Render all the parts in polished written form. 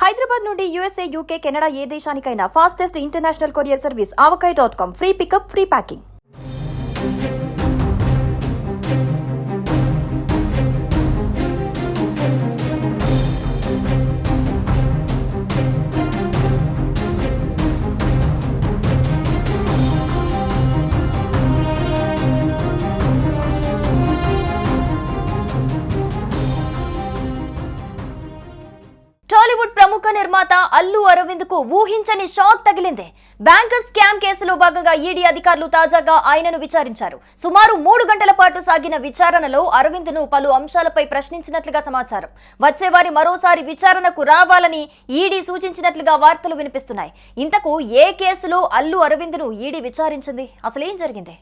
హైదరాబాద్ నుండి USA, UK, Canada ఏ దేశానికైనా fastest international courier service avocai.com. Free pickup, free packing. Tollywood ప్రముఖ నిర్మాత అల్లు అరవింద్ కు ఊహించని షాక్ తగిలింది. బ్యాంక్ స్కామ్ కేసులో భాగంగా ఈడీ అధికారులు తాజాగా ఆయనను విచారించారు. సుమారు 3 గంటల పాటు సాగిన విచారణలో అరవింద్ ను పలు అంశాలపై ప్రశ్నించినట్లుగా సమాచారం. వచ్చే వారి మరోసారి విచారణకు రావాలని ఈడీ సూచించినట్లుగా వార్తలు వినిపిస్తున్నాయి. ఇంతకు ఏ కేసులో అల్లు అరవింద్ ను ఈడీ విచారించింది? అసలేం జరిగింది?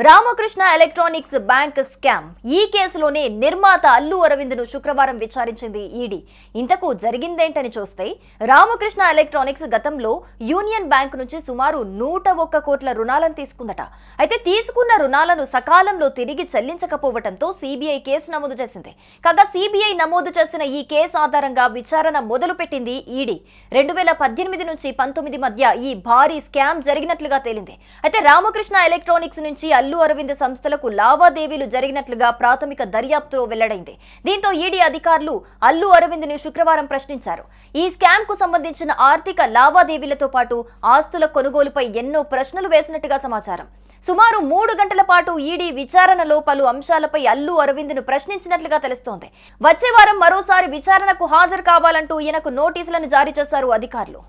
Ramakrishna electronics bank scam. ఈ కేసులోనే నిర్మాత అల్లు అరవింద్ ను శుక్రవారం విచారించింది ఈడీ. ఇంతకు జరిగిందేంటని చూస్తే, రామకృష్ణ ఎలక్ట్రానిక్స్ గతంలో యూనియన్ బ్యాంక్ నుంచి సుమారు 101 కోట్ల రుణాలను తీసుకుందట. అయితే తీసుకున్న రుణాలను సకాలంలో తిరిగి చెల్లించకపోవడంతో సిబిఐ కేసు నమోదు చేసింది. కాగా సిబిఐ నమోదు చేసిన ఈ కేసు ఆధారంగా విచారణ మొదలుపెట్టింది ఈడీ. 2018 నుంచి 19 మధ్య ఈ భారీ స్కామ్ జరిగినట్లుగా తేలింది. అయితే రామకృష్ణ ఎలక్ట్రానిక్స్ నుంచి అల్లు అరవింద్ సంస్థలకు లావాదేవీలు జరిగినట్లుగా ప్రాథమిక దర్యాప్తులో వెల్లడైంది. దీంతో ఈడీ అధికారులు అల్లు అరవింద్ ని శుక్రవారం ప్రశ్నించారు. ఈ స్కామ్ కు సంబంధించిన ఆర్థిక లావాదేవీలతో పాటు ఆస్తుల కొనుగోలుపై ఎన్నో ప్రశ్నలు వేసినట్టుగా సమాచారం. సుమారు 3 గంటల పాటు ఈడీ విచారణలో పలు అంశాలపై అల్లు అరవింద్ ను ప్రశ్నించినట్లుగా తెలుస్తోంది. వచ్చే వారం మరోసారి విచారణకు హాజరు కావాలంటూ ఈయనకు నోటీసులను జారీ చేశారు అధికారులు.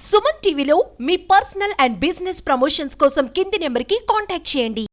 సుమన్ టీవీలో మీ పర్సనల్ అండ్ బిజినెస్ ప్రమోషన్స్ కోసం కింది నెంబర్కి కాంటాక్ట్ చేయండి.